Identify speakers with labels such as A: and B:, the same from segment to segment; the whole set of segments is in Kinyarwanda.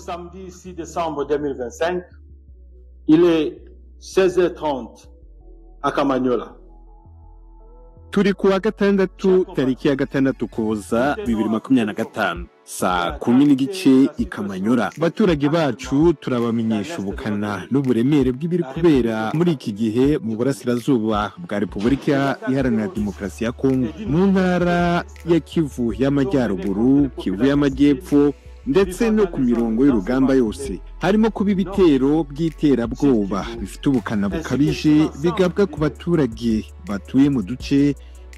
A: samedi 6 décembre 2025, il est 16h30 à Kamanyola.
B: Turi kuwa gatandatu tariki ya gatandatu Ukuboza 2025 saa 10:10 i Kamanyola. Abaturage bacu turabamenyesha ubukana n'uburemere bw'ibiri kubera muri iki gihe mu burasirazuba bwa Repubulika Iharanira Demokarasi ya Kongo, mu ntara ya Kivu y'Amajyaruguru, Kivu y'Amajyepfo ndetse no ku mirongo y'urugamba yose. Harimo kuba ibitero by'iterabwoba bifite ubukana bukabije bigabwa ku baturage batuye mu duce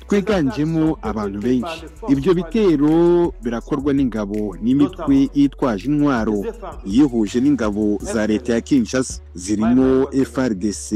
B: twiganjemo abantu benshi. Ibyo bitero birakorwa n'ingabo n'imitwe yitwaje intwaro yihuje n'ingabo za leta ya Kinshasa zirimo FARDC,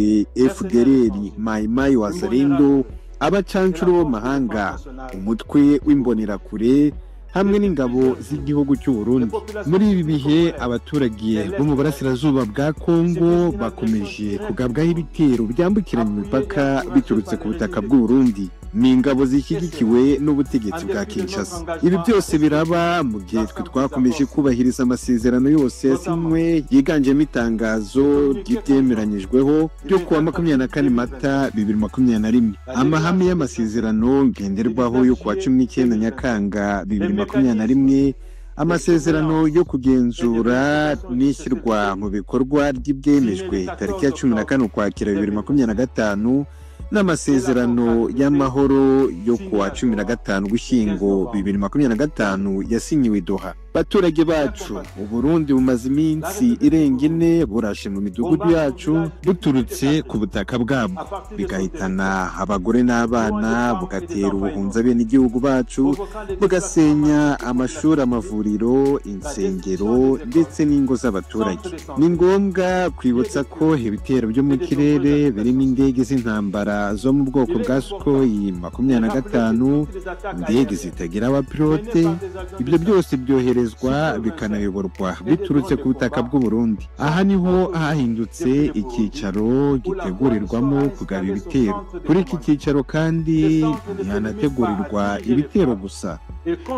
B: FDLR, Mai Mai Wazalendo, abacancuro b'amahanga, umutwe w'imbonerakure hamwe n'ingabo z'igihugu cy'u Burundi. Muri ibi bihe abaturage bo mu burasirazuba bwa Kongo bakomeje kugabwaho ibitero byambukiranya imipaka biturutse ku butaka bw'u Burundi n'ingabo zishyigikiwe n'ubutegetsi bwa Kinshasa. Ibi byose biraba mu gihe twakomeje kubahiriza amasezerano yose yasinywe yiganjemo itangazo ry'ibyemeranyijweho ryo kuwa 24 Mata 2021, amahame y'amasezerano ngenderwaho yo kuwa 19 Nyakanga 2021, amasezerano yo kugenzura n'ishyirwa mu bikorwa ry'ibyemejwe tariki ya 14 Ukwakira 2025 n'amasezerano y'amahoro yo kuwa 15 Ugushyingo 2025 yasinyiwe Doha. Baturage bacu, Uburundi bumaze iminsi irenga 4 burashe mu midugudu yacu buturutse ku butaka bwabwo, bigahitana abagore n'abana, bugatera ubuhunza bene igihugu bacu, bugasenya amashuri, amavuriro, insengero ndetse n'ingo z'abaturage. Ni ngombwa kwibutsa ko ibitero byo mu kirere birimo indege z'intambara zo mu bwoko bwa Sukhoi 25, indege zitagira abapilote, ibyo byose byoherezwa bikanayoborwa biturutse ku butaka bw'u Burundi. Aha niho hahindutse icyicaro gitegurirwamo kugaba ibitero. Kuri iki cyicaro kandi ntihanategurirwa ibitero gusa,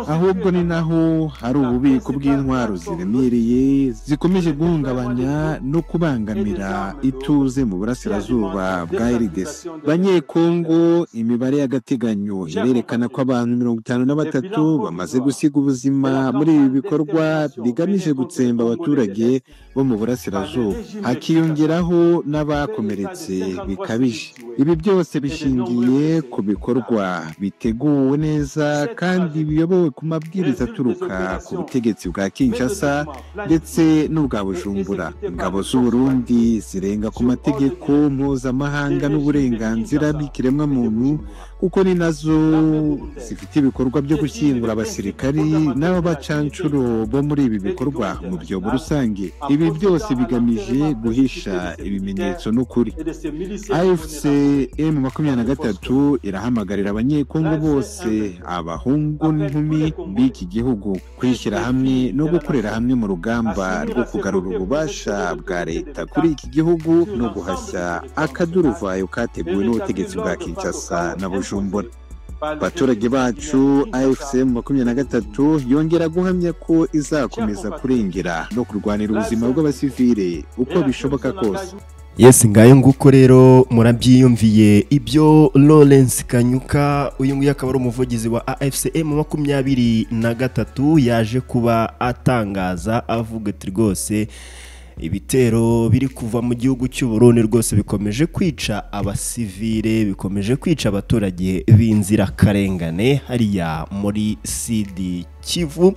B: ahubwo ni naho hari ububiko bw'intwaro ziremereye zikomeje guhungabanya no kubangamira ituze mu burasirazuba bwa RDC. Banyekongo, imibare y'agateganyo irerekana ko abantu 53 bamaze gusiga ubuzima muri ibi bikorwa bigamije gutsemba abaturage bo mu burasirazuba, hakiyongeraho n'abakomeretse bikabije. Ibi byose bishingiye ku bikorwa biteguwe neza kandi biyobowe ku mabwiriza aturuka ku butegetsi bwa Kinshasa ndetse n'ubwa Bujumbura. Ingabo z'u Burundi zirenga ku mategeko mpuzamahanga n'uburenganzira bw'ikiremwamuntu, kuko ni nazo zifite ibikorwa byo gushyingura abasirikari n'abacancuro bo muri ibi bikorwa mu byobo rusange. Ibi byose bigamije guhisha ibimenyetso n'ukuri. AFC M23 irahamagarira abanyekongo bose, abahungu n'inkumi b'iki gihugu, kwishyira hamwe no gukorera hamwe mu rugamba rwo kugarura ububasha bwa leta kuri iki gihugu no guhashya akaduruvayo kateguwe n'ubutegetsi bwa Kinshasa na Bujumbura. Abaturage bacu, AFC M23 yongera guhamya ko izakomeza kurengera no kurwanira ubuzima bw'abasivile uko bishoboka kose.
C: Yes, ngayo nguko rero murabyiyumviye ibyo Lawrence Kanyuka, uyu nguyu akaba ari umuvugizi wa AFC M23 yaje kuba atangaza avuga ati rwose ibitero biri kuva mu gihugu cy'u Burundi rwose bikomeje kwica abasivile, bikomeje kwica abaturage b'inzirakarengane hariya muri Sud Kivu.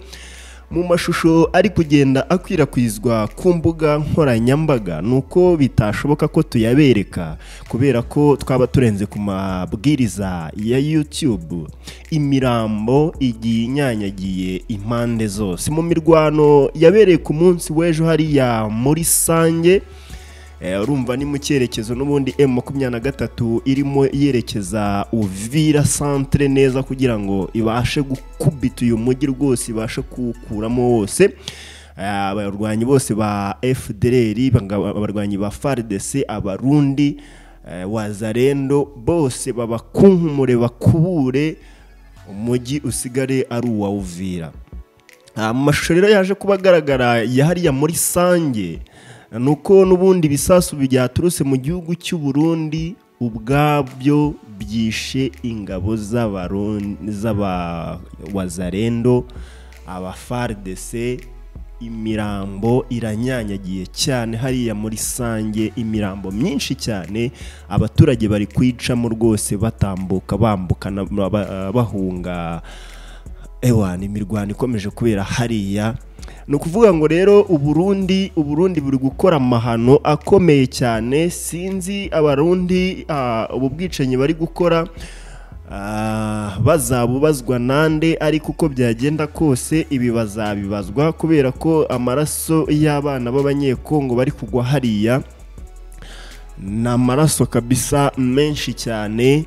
C: Mu mashusho ari kugenda akwirakwizwa ku mbuga nkoranyambaga, nuko bitashoboka ko tuyabereka kubera ko twaba turenze ku mabwiriza ya YouTube. Imirambo igiye inyanyagiye impande zose mu mirwano yabereye ku munsi w'ejo hariya muri Sange. Urumva ni mu cyerekezo n'ubundi M23 irimo yerekeza Uvira centre neza kugira ngo ibashe gukubita uyu mujyi rwose, ibashe kukuramo wose. Abarwanyi bose ba FDLR, abarwanyi ba FARDC, abarundi, Wazalendo bose babakunkumure bakubure umujyi usigare ari uwa Uvira. amashusho rero yaje kuba agaragara yahariya muri Sange nuko n'ubundi bisasu byaturutse mu gihugu cy'u Burundi ubwabyo byishe ingabo z'abawazarendo aba FARDC imirambo iranyanyagiye cyane hariya muri Sange imirambo myinshi cyane abaturage bari kwicamo rwose batambuka bambukana bahunga ni imirwano ikomeje kubera hariya no kuvuga ngo rero Uburundi buri gukora amahano akomeye cyane sinzi abarundi ubu bwicanyi bari gukora bazabubazwa nande ariko uko byagenda kose ibi bazabibazwa kubera ko amaraso y'abana b'abanyekongo bari kugwa hariya n'amaraso kabisa menshi cyane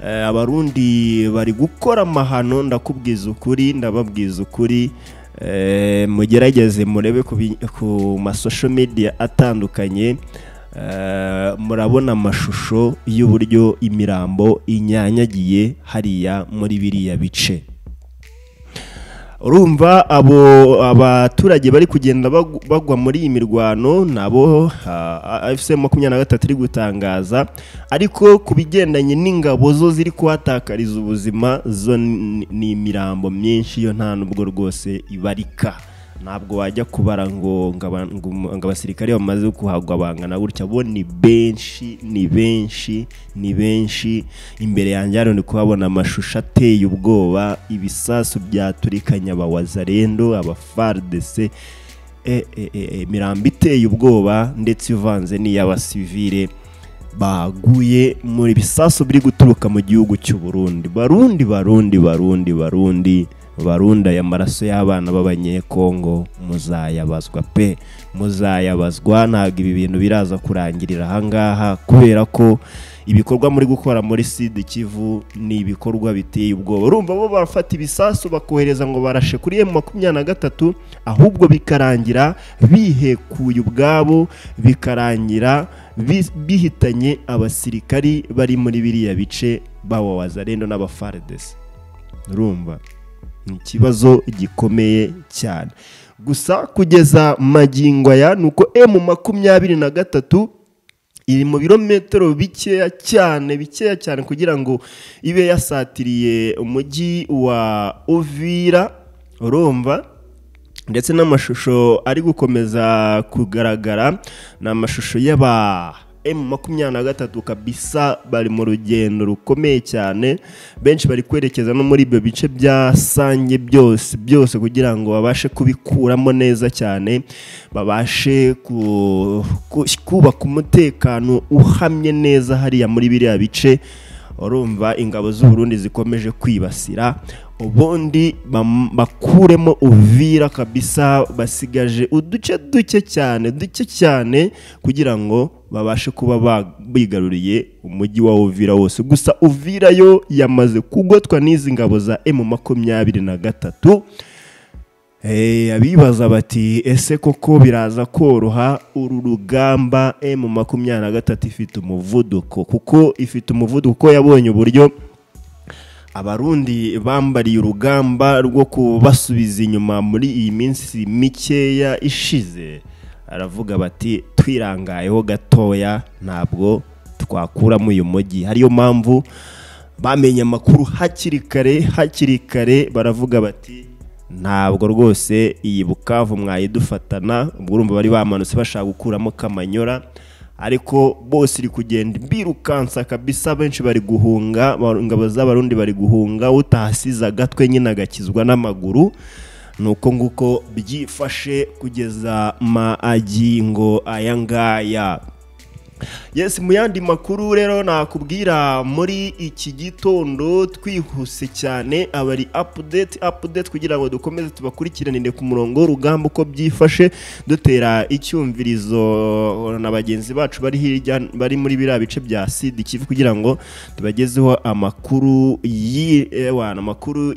C: abarundi bari gukora amahano ndababwiza ukuri mugerageze murebe ku social media atandukanye murabona amashusho y'uburyo imirambo inyanyagiye hariya muri biriya bice urumva abaturage bari kugenda bagwa muri iyi mirwano nabo AFC 23 iri gutangaza ariko kubigendanye n'ingabo zo ziri kuhatakariza ubuzima zo ni imirambo myinshi yo nta nubwo rwose ibarika ntabwo wajya kubara ngo abasirikare bamaze kuhagwa bangana gutya bo ni benshi imbere yanjye hano ndi kuhabona amashusho ateye ubwoba ibisasu byaturikanya abawazarendo aba FARDC mirambo iteye ubwoba ndetse ivanze n'iy'abasivile baguye muri bisasu biri guturuka mu gihugu cy'u Burundi barunda ya maraso y'abana b'abanyekongo muzayabazwa ntabwo ibi bintu biraza kurangirira ahangaha kubera ko ibikorwa muri gukora muri Sud Kivu ni ibikorwa biteye ubwoba urumva bo barafata ibisasu bakohereza ngo barashe kuri M23 ahubwo bikarangira bihekuye ubwabo bikarangira bihitanye abasirikari bari muri biriya bice b'abawazarendo n'aba FARDC urumva ni ikibazo gikomeye cyane gusa kugeza magingo aya nuko M23 iri mu birometero bikeya cyane kugira ngo ibe yasatiriye umujyi wa Uvira urumva ndetse n'amashusho ari gukomeza kugaragara n'amashusho y'aba M23 kabisa bari mu rugendo rukomeye cyane benshi bari kwerekeza no muri ibyo bice bya Sange byose kugira ngo babashe kubikuramo neza cyane babashe kubaka umutekano uhamye neza hariya muri biriya bice urumva ingabo z'u Burundi zikomeje kwibasira ubundi bakuremo Uvira kabisa basigaje uduce duke cyane kugira ngo babashe kuba bigaruriye umujyi wa Uvira wose gusa Uvira yo yamaze kugotwa n'izi ngabo za M23 abibaza bati ese koko biraza koroha uru rugamba M23 ifite umuvuduko kuko yabonye uburyo abarundi bambariye urugamba rwo kubasubiza inyuma muri iyi minsi mikeya ishize aravuga bati twirangayeho gatoya ntabwo twakuramo uyu mujyi hariyo mpamvu bamenye amakuru hakiri kare baravuga bati ntabwo rwose iyi Bukavu mwayidufatana ubwo urumva bari bamanutse bashaka gukuramo Kamanyora ariko bose iri kugenda birukansa kabisa benshi bari guhunga ingabo z'abarundi bari guhunga utahasiza agatwe nyine agakizwa n'amaguru nuko nguko byifashe kugeza magingo aya ngaya Yes, mu yandi makuru rero nakubwira muri iki gitondo twihuse cyane abari update kugira ngo dukomeze tubakurikiranire ku murongo rugamba uko byifashe dutera icyumvirizo na bagenzi bacu bari hirya bari muri biriya bice bya Sud Kivu kugira ngo tubagezeho amakuru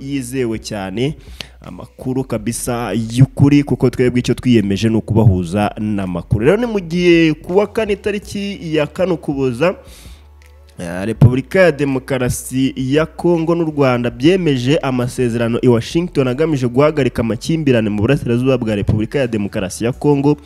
C: yizewe cyane, amakuru kabisa y'ukuri kuko twebwe icyo twiyemeje no kubahuza n'amakuru. Rero ni mu gihe kuwa kane tariki ya 5 Ukuboza Repubulika ya Demokarasi ya Kongo n'u Rwanda byemeje amasezerano i Washington agamije guhagarika amakimbirane mu burasirazuba bwa Repubulika ya Demokarasi ya Kongo.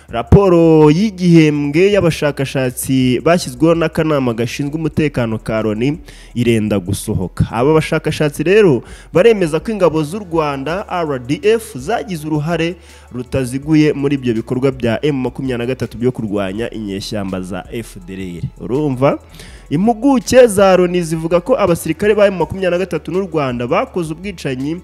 C: Raporo y'igihembwe y'abashakashatsi bashyizweho n'akanama gashinzwe umutekano ka Loni irenda gusohoka. Aba bashakashatsi rero baremeza ko ingabo z'u Rwanda RDF zagize uruhare rutaziguye muri ibyo bikorwa bya M23 byo kurwanya inyeshyamba za FDLR. Urumva, impuguke za Loni zivuga ko abasirikare ba M23 n'u Rwanda bakoze ubwicanyi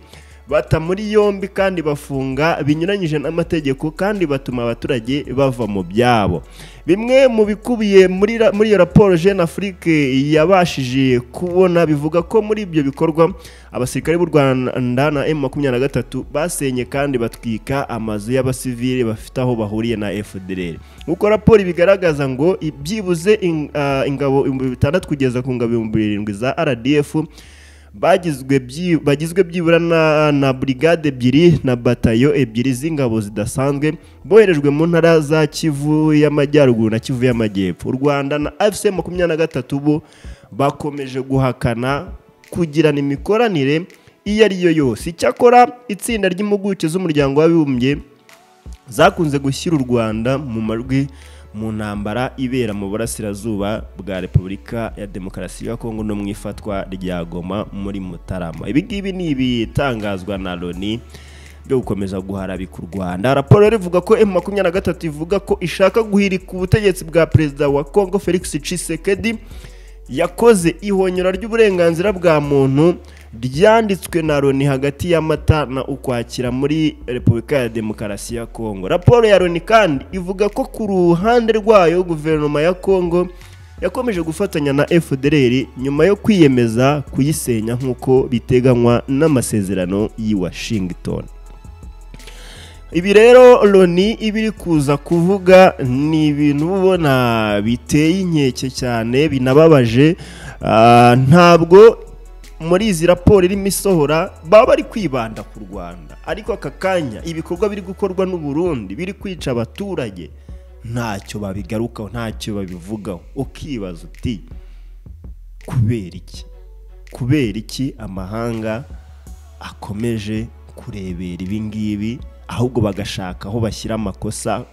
C: bata muri yombi kandi bafunga binyuranyije n'amategeko kandi batuma abaturage bava mu byabo. Bimwe mu bikubiye muri iyo raporo Jeune Afrique yabashije kubona bivuga ko muri ibyo bikorwa abasirikare b'u Rwanda na M23 basenye kandi batwika amazu y'abasivile bafite aho bahuriye na FDLR. Uko raporo bigaragaza ngo ibyibuze ingabo 600 kugeza ku ngabo 700 za RDF bagizwe byibura na brigade ebyiri na batayo ebyiri z'ingabo zidasanzwe boherejwe mu ntara za Kivu y'Amajyaruguru na Kivu y'Amajyepfo. U Rwanda na AFC 23 bo bakomeje guhakana kugirana imikoranire iyo ari yo yose. Icyakora itsinda ry'impuguke z'umuryango w'abibumbye zakunze gushyira u Rwanda mu majwi mu ntambara ibera mu burasirazuba bwa Repubulika ya Demokarasi ya Kongo no mu ifatwa rya Goma muri Mutarama. Ibi ngibi ni ibitangazwa na Loni byo gukomeza guharabika u Rwanda. Raporo rivuga ko M23 ivuga ko ishaka guhirika ubutegetsi bwa perezida wa Kongo Felix Tshisekedi yakoze ihonyora ry'uburenganzira bwa muntu ryanditswe na Loni hagati ya Mata na Ukwakira muri Repubulika ya Demokarasi ya Kongo. Raporo ya Loni kandi ivuga ko ku ruhande rwayo guverinoma ya Kongo yakomeje gufatanya na FDLR nyuma yo kwiyemeza kuyisenya nk'uko biteganywa n'amasezerano y'i Washington. Ibi rero Loni ibiri kuza kuvuga ni ibintu ubona biteye inkeke cyane binababaje. Ntabwo muri izi raporo irimo isohora baba bari kwibanda ku Rwanda, ariko aka kanya ibikorwa biri gukorwa n'u Burundi biri kwica abaturage ntacyo babigarukaho, ntacyo babivugaho. Ukibaza uti kubera iki amahanga akomeje kurebera ibi ngibi ahubwo bagashaka aho bashyira amakosa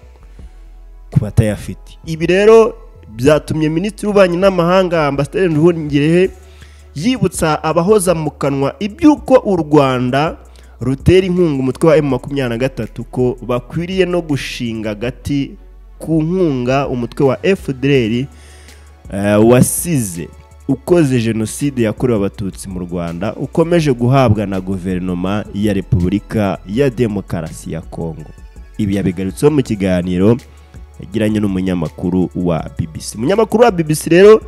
C: ku batayafite. Ibi rero byatumye Minisitiri w'Ububanyi n'Amahanga Ambasaderi Nduhungirehe yibutsa abahoza mu kanwa ibyuko u Rwanda rutera inkunga umutwe wa M23 ko bakwiriye no gushinga agati ku nkunga umutwe wa FDLR wasize ukoze jenoside yakorewe abatutsi mu Rwanda ukomeje guhabwa na guverinoma ya Repubulika ya Demokarasi ya Kongo. Ibi yabigarutseho mu kiganiro yagiranye n'umunyamakuru wa BBC. Umunyamakuru wa BBC rero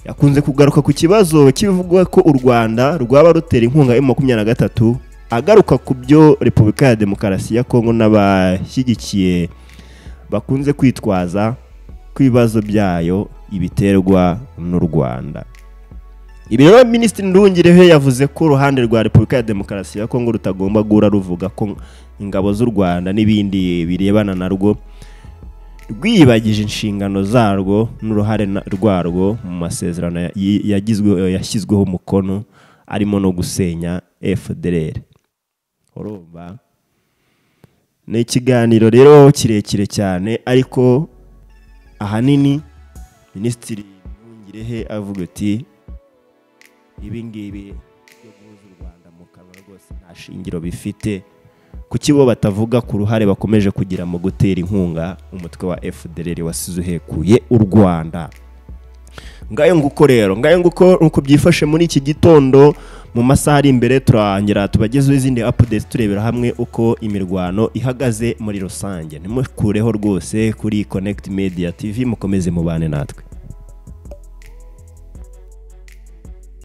C: yakunze kugaruka ku kibazo kivugwa ko u Rwanda rwaba rutera inkunga M23, agaruka ku byo Repubulika ya Demokarasi ya Kongo n'abashyigikiye bakunze kwitwaza ku bibazo byayo ibiterwa n'u Rwanda. Ibi rero Minisitiri Nduhungirehe yavuze ko uruhande rwa Repubulika ya Demokarasi ya Kongo rutagomba guhora ruvuga ko ingabo z'u Rwanda n'ibindi birebana narwo rwibagije inshingano zarwo n'uruhare rwarwo mu masezerano yashyizweho umukono arimo no gusenya FDLR. Urumva, ni ikiganiro rero kirekire cyane, ariko ahanini Minisitiri Nduhungirehe avuga ati ibi ngibi byo guhuza u Rwanda mu kanwa rwose nta shingiro bifite, kuki bo batavuga ku ruhare bakomeje kugira mu gutera inkunga umutwe wa FDLR wasize uhekuye u Rwanda. Ngayo nguko uko byifashe muri iki gitondo. Mu masaha ari imbere turangira tubagezeho izindi updates turebera hamwe uko imirwano ihagaze muri rusange. Ntimukureho rwose kuri Connect Media TV, mukomeze mubane natwe.